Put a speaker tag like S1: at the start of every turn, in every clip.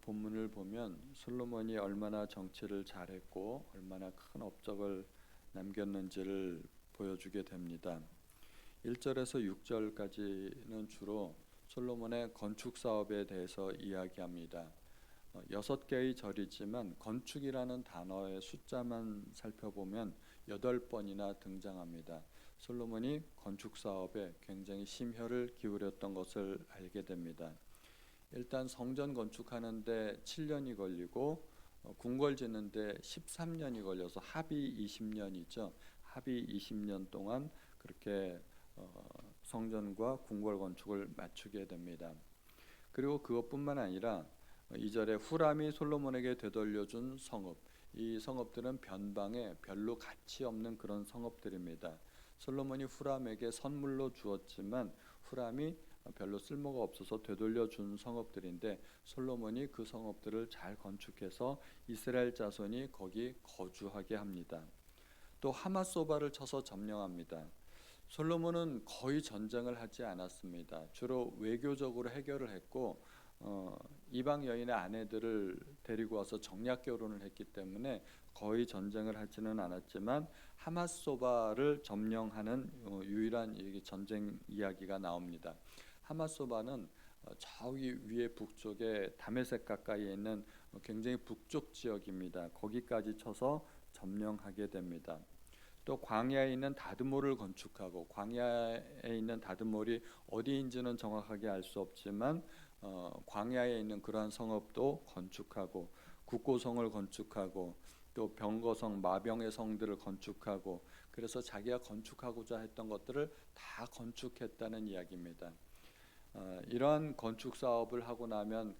S1: 본문을 보면 솔로몬이 얼마나 정치를 잘했고 얼마나 큰 업적을 남겼는지를 보여주게 됩니다. 1절에서 6절까지는 주로 솔로몬의 건축 사업에 대해서 이야기합니다. 6개의 절이지만 건축이라는 단어의 숫자만 살펴보면 8번이나 등장합니다. 솔로몬이 건축 사업에 굉장히 심혈을 기울였던 것을 알게 됩니다. 일단 성전 건축하는데 7년이 걸리고 궁궐 짓는데 13년이 걸려서 합이 20년이죠. 합이 20년 동안 그렇게 성전과 궁궐 건축을 맞추게 됩니다. 그리고 그것뿐만 아니라 2절에 후람이 솔로몬에게 되돌려준 성읍, 이 성읍들은 변방에 별로 가치 없는 그런 성읍들입니다. 솔로몬이 후람에게 선물로 주었지만 후람이 별로 쓸모가 없어서 되돌려준 성읍들인데 솔로몬이 그 성읍들을 잘 건축해서 이스라엘 자손이 거기 거주하게 합니다. 또 하맛소바를 쳐서 점령합니다. 솔로몬은 거의 전쟁을 하지 않았습니다. 주로 외교적으로 해결을 했고 이방 여인의 아내들을 데리고 와서 정략 결혼을 했기 때문에 거의 전쟁을 하지는 않았지만 하맛소바를 점령하는 유일한 전쟁 이야기가 나옵니다. 하맛소바는 저기 위에 북쪽에 다메섹 가까이에 있는 굉장히 북쪽 지역입니다. 거기까지 쳐서 점령하게 됩니다. 또 광야에 있는 다드몰을 건축하고, 광야에 있는 다드몰이 어디인지는 정확하게 알 수 없지만 광야에 있는 그러한 성읍도 건축하고, 국고성을 건축하고, 또 병거성, 마병의 성들을 건축하고, 그래서 자기가 건축하고자 했던 것들을 다 건축했다는 이야기입니다. 이러한 건축 사업을 하고 나면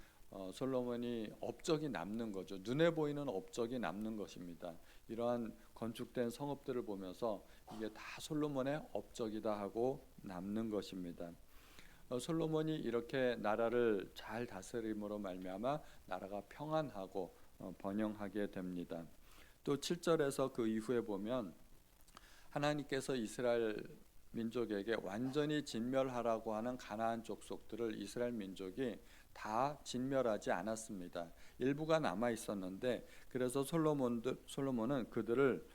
S1: 솔로몬이 업적이 남는 거죠. 눈에 보이는 업적이 남는 것입니다. 이러한 건축된 성읍들을 보면서 이게 다 솔로몬의 업적이다 하고 남는 것입니다. 솔로몬이 이렇게 나라를 잘 다스림으로 말미암아 나라가 평안하고 번영하게 됩니다. 또 7절에서 그 이후에 보면 하나님께서 이스라엘 민족에게 완전히 진멸하라고 하는 가나안 족속들을 이스라엘 민족이 다 진멸하지 않았습니다. 일부가 남아 있었는데 그래서 솔로몬은 그들을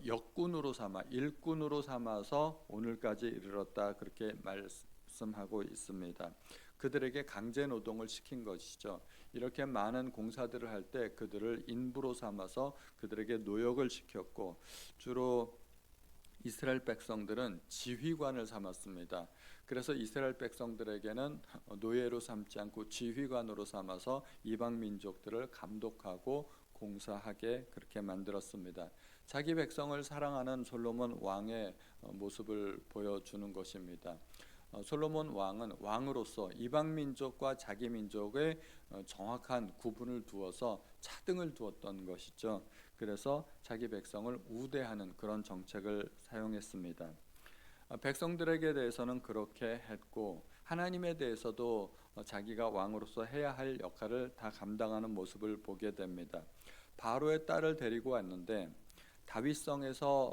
S1: 역군으로 삼아 일꾼으로 삼아서 오늘까지 이르렀다 그렇게 말씀하고 있습니다. 그들에게 강제 노동을 시킨 것이죠. 이렇게 많은 공사들을 할 때 그들을 인부로 삼아서 그들에게 노역을 시켰고 주로 이스라엘 백성들은 지휘관을 삼았습니다. 그래서 이스라엘 백성들에게는 노예로 삼지 않고 지휘관으로 삼아서 이방 민족들을 감독하고 공사하게 그렇게 만들었습니다. 자기 백성을 사랑하는 솔로몬 왕의 모습을 보여주는 것입니다. 솔로몬 왕은 왕으로서 이방 민족과 자기 민족의 정확한 구분을 두어서 차등을 두었던 것이죠. 그래서 자기 백성을 우대하는 그런 정책을 사용했습니다. 백성들에게 대해서는 그렇게 했고 하나님에 대해서도 자기가 왕으로서 해야 할 역할을 다 감당하는 모습을 보게 됩니다. 바로의 딸을 데리고 왔는데 다윗성에서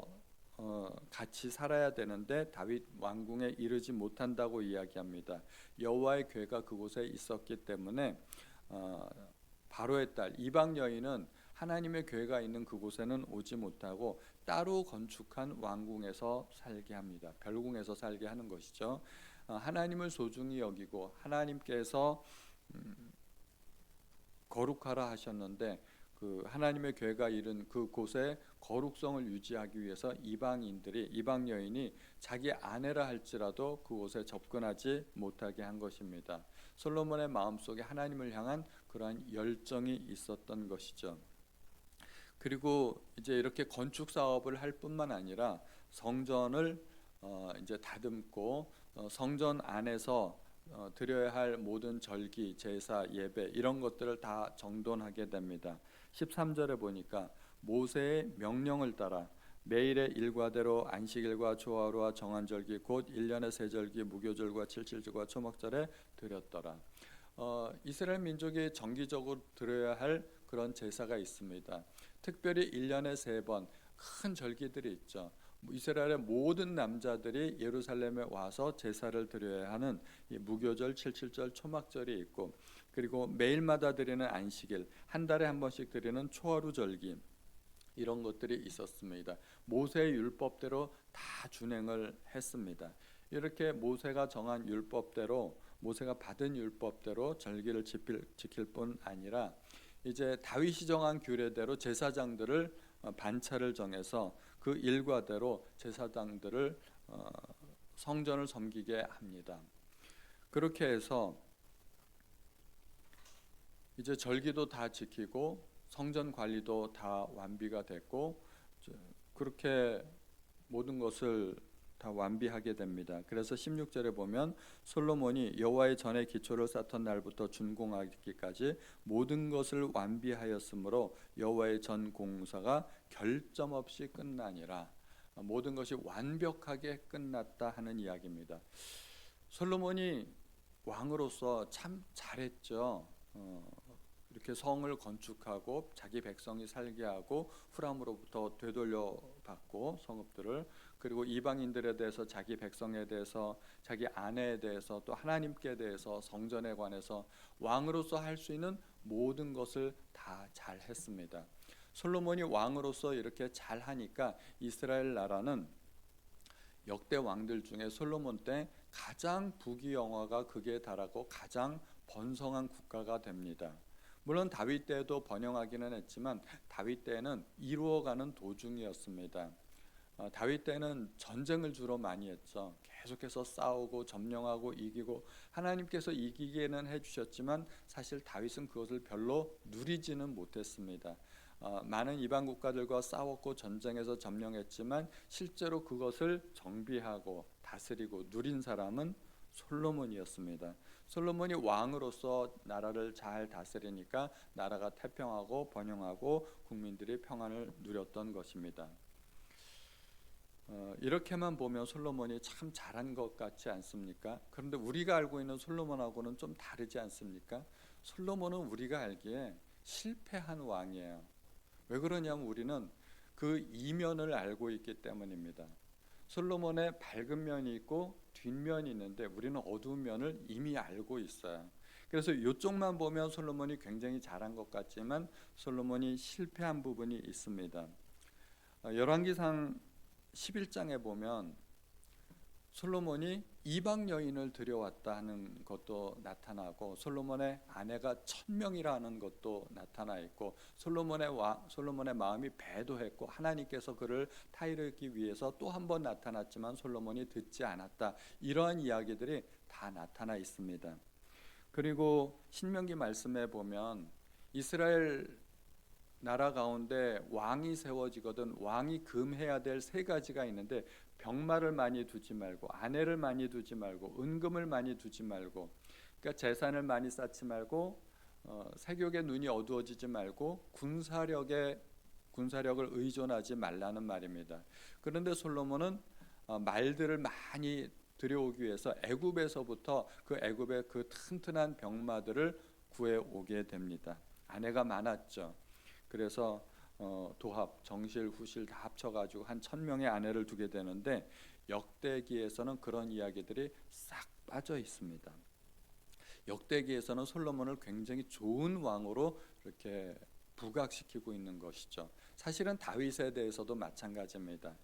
S1: 같이 살아야 되는데 다윗 왕궁에 이르지 못한다고 이야기합니다. 여호와의 궤가 그곳에 있었기 때문에 바로의 딸 이방 여인은 하나님의 궤가 있는 그곳에는 오지 못하고 따로 건축한 왕궁에서 살게 합니다. 별궁에서 살게 하는 것이죠. 하나님을 소중히 여기고 하나님께서 거룩하라 하셨는데 그 하나님의 궤가 이른 그곳에 거룩성을 유지하기 위해서 이방 여인이 자기 아내라 할지라도 그곳에 접근하지 못하게 한 것입니다. 솔로몬의 마음속에 하나님을 향한 그러한 열정이 있었던 것이죠. 그리고 이제 이렇게 건축 사업을 할 뿐만 아니라 성전을 이제 다듬고 성전 안에서 드려야 할 모든 절기, 제사, 예배 이런 것들을 다 정돈하게 됩니다. 13절에 보니까 모세의 명령을 따라 매일의 일과대로 안식일과 조화로와 정한 절기 곧 1년의 세 절기 무교절과 칠칠절과 초막절에 드렸더라. 이스라엘 민족이 정기적으로 드려야 할 그런 제사가 있습니다. 특별히 1년에 3번 큰 절기들이 있죠. 이스라엘의 모든 남자들이 예루살렘에 와서 제사를 드려야 하는 이 무교절, 칠칠절, 초막절이 있고 그리고 매일마다 드리는 안식일, 한 달에 한 번씩 드리는 초하루 절기, 이런 것들이 있었습니다. 모세의 율법대로 다 준행을 했습니다. 이렇게 모세가 정한 율법대로, 모세가 받은 율법대로 절기를 지킬 뿐 아니라 이제 다윗이 정한 규례대로 제사장들을 반차를 정해서 그 일과대로 제사장들을 성전을 섬기게 합니다. 그렇게 해서 이제 절기도 다 지키고 성전 관리도 다 완비가 됐고, 그렇게 모든 것을 다 완비하게 됩니다. 그래서 16절에 보면 솔로몬이 여호와의 전에 기초를 쌓던 날부터 준공하기까지 모든 것을 완비하였으므로 여호와의 전 공사가 결점 없이 끝나니라. 모든 것이 완벽하게 끝났다 하는 이야기입니다. 솔로몬이 왕으로서 참 잘했죠. 이렇게 성을 건축하고 자기 백성이 살게 하고 후람으로부터 되돌려 받고 성읍들을, 그리고 이방인들에 대해서, 자기 백성에 대해서, 자기 아내에 대해서, 또 하나님께 대해서, 성전에 관해서 왕으로서 할 수 있는 모든 것을 다 잘했습니다. 솔로몬이 왕으로서 이렇게 잘하니까 이스라엘 나라는 역대 왕들 중에 솔로몬 때 가장 부귀영화가 극에 달하고 가장 번성한 국가가 됩니다. 물론 다윗 때도 번영하기는 했지만 다윗 때는 이루어가는 도중이었습니다. 다윗 때는 전쟁을 주로 많이 했죠. 계속해서 싸우고 점령하고 이기고, 하나님께서 이기게는 해주셨지만 사실 다윗은 그것을 별로 누리지는 못했습니다. 많은 이방 국가들과 싸웠고 전쟁에서 점령했지만 실제로 그것을 정비하고 다스리고 누린 사람은 솔로몬이었습니다. 솔로몬이 왕으로서 나라를 잘 다스리니까 나라가 태평하고 번영하고 국민들이 평안을 누렸던 것입니다. 이렇게만 보면 솔로몬이 참 잘한 것 같지 않습니까? 그런데 우리가 알고 있는 솔로몬하고는 좀 다르지 않습니까? 솔로몬은 우리가 알기에 실패한 왕이에요. 왜 그러냐면 우리는 그 이면을 알고 있기 때문입니다. 솔로몬의 밝은 면이 있고 뒷면이 있는데 우리는 어두운 면을 이미 알고 있어요. 그래서 이쪽만 보면 솔로몬이 굉장히 잘한 것 같지만 솔로몬이 실패한 부분이 있습니다. 열왕기상 11장에 보면 솔로몬이 이방 여인을 들여왔다 하는 것도 나타나고, 솔로몬의 아내가 1000명이라는 것도 나타나 있고, 솔로몬의 마음이 배도했고 하나님께서 그를 타이르기 위해서 또 한 번 나타났지만 솔로몬이 듣지 않았다, 이러한 이야기들이 다 나타나 있습니다. 그리고 신명기 말씀에 보면 이스라엘 나라 가운데 왕이 세워지거든 왕이 금해야 될 3가지가 있는데, 병마를 많이 두지 말고, 아내를 많이 두지 말고, 은금을 많이 두지 말고, 그러니까 재산을 많이 쌓지 말고, 세욕의 눈이 어두워지지 말고, 군사력을 의존하지 말라는 말입니다. 그런데 솔로몬은 말들을 많이 들여오기 위해서 애굽에서부터 그 애굽의 그 튼튼한 병마들을 구해오게 됩니다. 아내가 많았죠. 그래서 도합, 정실, 후실 다 합쳐가지고 한 1000명의 아내를 두게 되는데, 역대기에서는 그런 이야기들이 싹 빠져 있습니다. 역대기에서는 솔로몬을 굉장히 좋은 왕으로 이렇게 부각시키고 있는 것이죠. 사실은 다윗에 대해서도 마찬가지입니다.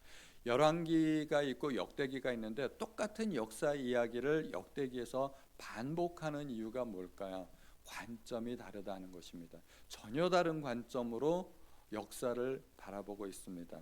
S1: 열왕기가 있고 역대기가 있는데 똑같은 역사 이야기를 역대기에서 반복하는 이유가 뭘까요? 관점이 다르다는 것입니다. 전혀 다른 관점으로 역사를 바라보고 있습니다.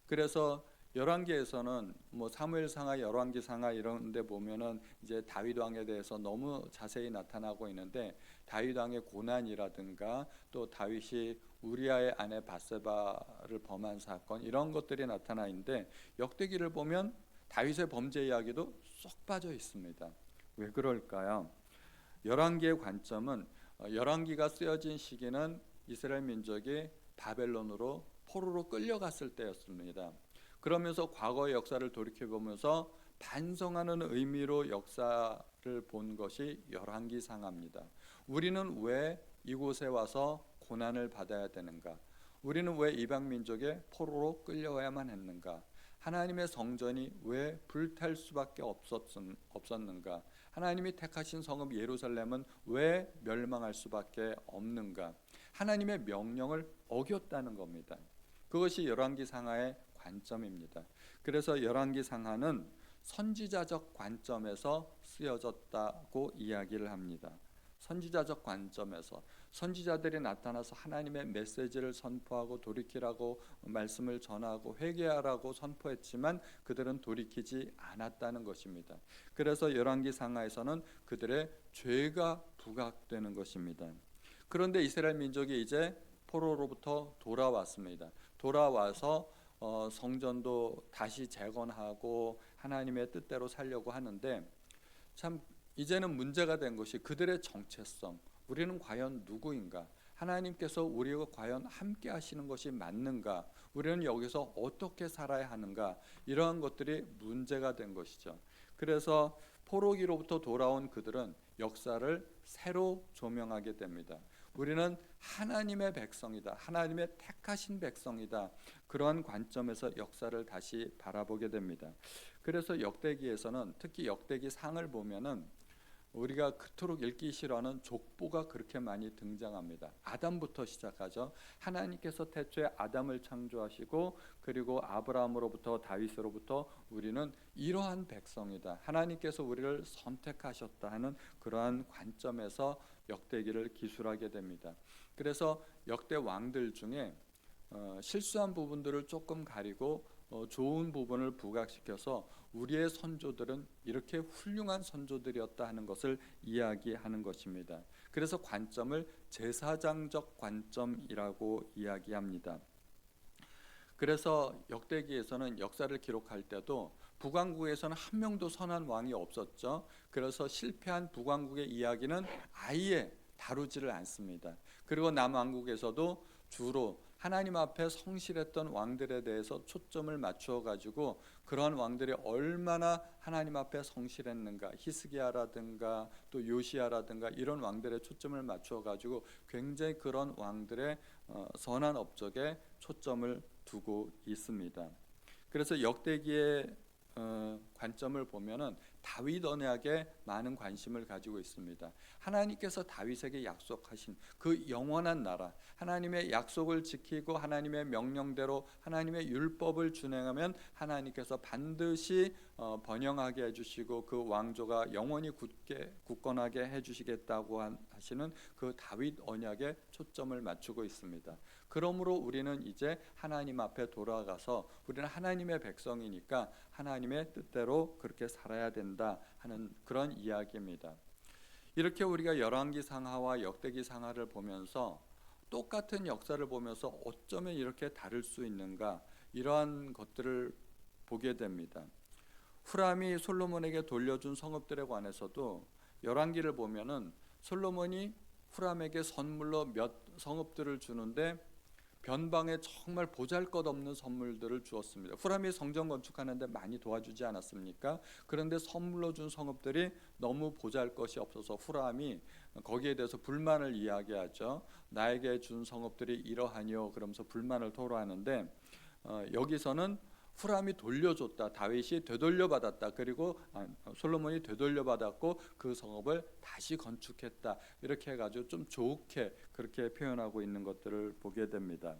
S1: 그래서 열왕기에서는 사무엘상하, 열왕기상하 이런 데 보면은 이제 다윗 왕에 대해서 너무 자세히 나타나고 있는데, 다윗 왕의 고난이라든가 또 다윗이 우리아의 아내 밧세바를 범한 사건, 이런 것들이 나타나 있는데, 역대기를 보면 다윗의 범죄 이야기도 쏙 빠져 있습니다. 왜 그럴까요? 열왕기의 관점은, 열왕기가 쓰여진 시기는 이스라엘 민족이 바벨론으로 포로로 끌려갔을 때였습니다. 그러면서 과거의 역사를 돌이켜보면서 반성하는 의미로 역사를 본 것이 열왕기상하입니다. 우리는 왜 이곳에 와서 고난을 받아야 되는가? 우리는 왜 이방 민족의 포로로 끌려와야만 했는가? 하나님의 성전이 왜 불탈 수밖에 없었는가? 하나님이 택하신 성읍 예루살렘은 왜 멸망할 수밖에 없는가? 하나님의 명령을 어겼다는 겁니다. 그것이 열왕기 상하의 관점입니다. 그래서 열왕기 상하는 선지자적 관점에서 쓰여졌다고 이야기를 합니다. 선지자적 관점에서 선지자들이 나타나서 하나님의 메시지를 선포하고 돌이키라고 말씀을 전하고 회개하라고 선포했지만 그들은 돌이키지 않았다는 것입니다. 그래서 열왕기 상하에서는 그들의 죄가 부각되는 것입니다. 그런데 이스라엘 민족이 이제 포로로부터 돌아왔습니다. 돌아와서 성전도 다시 재건하고 하나님의 뜻대로 살려고 하는데 참 이제는 문제가 된 것이 그들의 정체성. 우리는 과연 누구인가? 하나님께서 우리와 과연 함께 하시는 것이 맞는가? 우리는 여기서 어떻게 살아야 하는가? 이러한 것들이 문제가 된 것이죠. 그래서 포로기로부터 돌아온 그들은 역사를 새로 조명하게 됩니다. 우리는 하나님의 백성이다. 하나님의 택하신 백성이다. 그러한 관점에서 역사를 다시 바라보게 됩니다. 그래서 역대기에서는 특히 역대기 상을 보면은 우리가 그토록 읽기 싫어하는 족보가 그렇게 많이 등장합니다. 아담부터 시작하죠. 하나님께서 태초에 아담을 창조하시고 그리고 아브라함으로부터 다윗으로부터 우리는 이러한 백성이다. 하나님께서 우리를 선택하셨다 하는 그러한 관점에서 역대기를 기술하게 됩니다. 그래서 역대 왕들 중에 실수한 부분들을 조금 가리고 좋은 부분을 부각시켜서 우리의 선조들은 이렇게 훌륭한 선조들이었다 하는 것을 이야기하는 것입니다. 그래서 관점을 제사장적 관점이라고 이야기합니다. 그래서 역대기에서는 역사를 기록할 때도 북왕국에서는 한 명도 선한 왕이 없었죠. 그래서 실패한 북왕국의 이야기는 아예 다루지를 않습니다. 그리고 남왕국에서도 주로 하나님 앞에 성실했던 왕들에 대해서 초점을 맞추어 가지고 그러한 왕들이 얼마나 하나님 앞에 성실했는가, 히스기야라든가 또 요시야라든가 이런 왕들의 초점을 맞추어 가지고 굉장히 그런 왕들의 선한 업적에 초점을 두고 있습니다. 그래서 역대기의 관점을 보면은 다윗 언약에 많은 관심을 가지고 있습니다. 하나님께서 다윗에게 약속하신 그 영원한 나라, 하나님의 약속을 지키고 하나님의 명령대로 하나님의 율법을 준행하면 하나님께서 반드시 번영하게 해주시고 그 왕조가 영원히 굳건하게 해주시겠다고 하시는 그 다윗 언약에 초점을 맞추고 있습니다. 그러므로 우리는 이제 하나님 앞에 돌아가서 우리는 하나님의 백성이니까 하나님의 뜻대로 그렇게 살아야 된다 하는 그런 이야기입니다. 이렇게 우리가 열왕기 상하와 역대기 상하를 보면서 똑같은 역사를 보면서 어쩌면 이렇게 다를 수 있는가 이러한 것들을 보게 됩니다. 후람이 솔로몬에게 돌려준 성읍들에 관해서도 열왕기를 보면은 솔로몬이 후람에게 선물로 몇 성읍들을 주는데 변방에 정말 보잘것없는 선물들을 주었습니다. 후람이 성전 건축하는데 많이 도와주지 않았습니까? 그런데 선물로 준 성읍들이 너무 보잘것이 없어서 후람이 거기에 대해서 불만을 이야기하죠. 나에게 준 성읍들이 이러하니요 그러면서 불만을 토로하는데 여기서는 후람이 돌려줬다. 다윗이 되돌려받았다. 그리고 솔로몬이 되돌려받았고 그 성읍을 다시 건축했다. 이렇게 해가지고 좀 좋게 그렇게 표현하고 있는 것들을 보게 됩니다.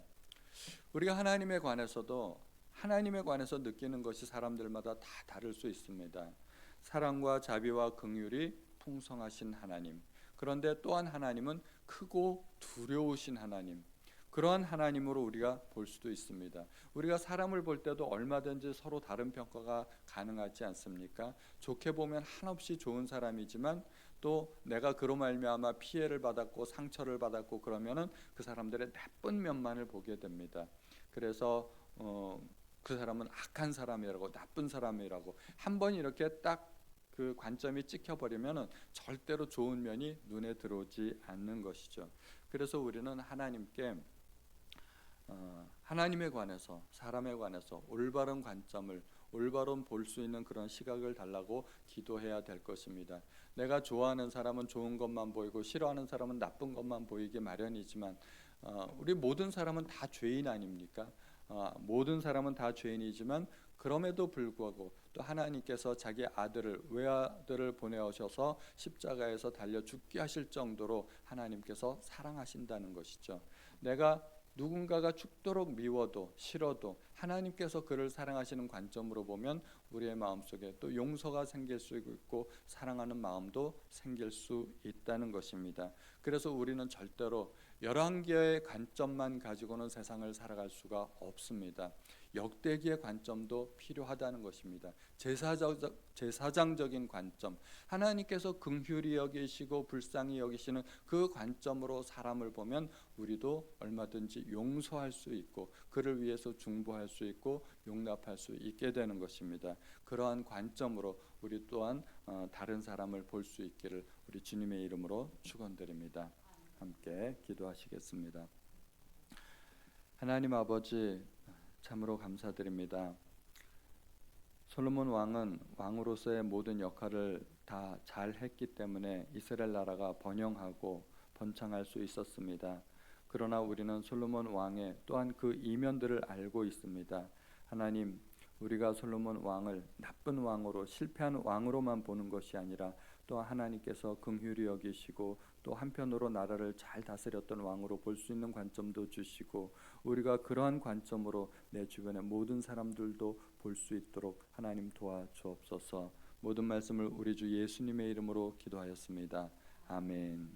S1: 우리가 하나님에 관해서도 하나님에 관해서 느끼는 것이 사람들마다 다 다를 수 있습니다. 사랑과 자비와 긍휼이 풍성하신 하나님. 그런데 또한 하나님은 크고 두려우신 하나님. 그러한 하나님으로 우리가 볼 수도 있습니다. 우리가 사람을 볼 때도 얼마든지 서로 다른 평가가 가능하지 않습니까? 좋게 보면 한없이 좋은 사람이지만 또 내가 그로 말미암아 피해를 받았고 상처를 받았고 그러면은 그 사람들의 나쁜 면만을 보게 됩니다. 그래서 그 사람은 악한 사람이라고 나쁜 사람이라고 한번 이렇게 딱 그 관점이 찍혀버리면은 절대로 좋은 면이 눈에 들어오지 않는 것이죠. 그래서 우리는 하나님께 하나님에 관해서 사람에 관해서 올바른 관점을 올바른 볼 수 있는 그런 시각을 달라고 기도해야 될 것입니다. 내가 좋아하는 사람은 좋은 것만 보이고 싫어하는 사람은 나쁜 것만 보이기 마련이지만 우리 모든 사람은 다 죄인 아닙니까? 모든 사람은 다 죄인이지만 그럼에도 불구하고 또 하나님께서 자기 아들을 외아들을 보내오셔서 십자가에서 달려 죽게 하실 정도로 하나님께서 사랑하신다는 것이죠. 내가 누군가가 죽도록 미워도 싫어도 하나님께서 그를 사랑하시는 관점으로 보면 우리의 마음속에 또 용서가 생길 수 있고 사랑하는 마음도 생길 수 있다는 것입니다. 그래서 우리는 절대로 11개의 관점만 가지고는 세상을 살아갈 수가 없습니다. 역대기의 관점도 필요하다는 것입니다. 제사장적인 관점, 하나님께서 긍휼히 여기시고 불쌍히 여기시는 그 관점으로 사람을 보면 우리도 얼마든지 용서할 수 있고 그를 위해서 중보할 수 있고 용납할 수 있게 되는 것입니다. 그러한 관점으로 우리 또한 다른 사람을 볼 수 있기를 우리 주님의 이름으로 축원드립니다. 함께 기도하시겠습니다. 하나님 아버지, 참으로 감사드립니다. 솔로몬 왕은 왕으로서의 모든 역할을 다 잘했기 때문에 이스라엘 나라가 번영하고 번창할 수 있었습니다. 그러나 우리는 솔로몬 왕의 또한 그 이면들을 알고 있습니다. 하나님, 우리가 솔로몬 왕을 나쁜 왕으로 실패한 왕으로만 보는 것이 아니라 또 하나님께서 긍휼히 여기시고 또 한편으로 나라를 잘 다스렸던 왕으로 볼 수 있는 관점도 주시고 우리가 그러한 관점으로 내 주변의 모든 사람들도 볼 수 있도록 하나님 도와주옵소서. 모든 말씀을 우리 주 예수님의 이름으로 기도하였습니다. 아멘.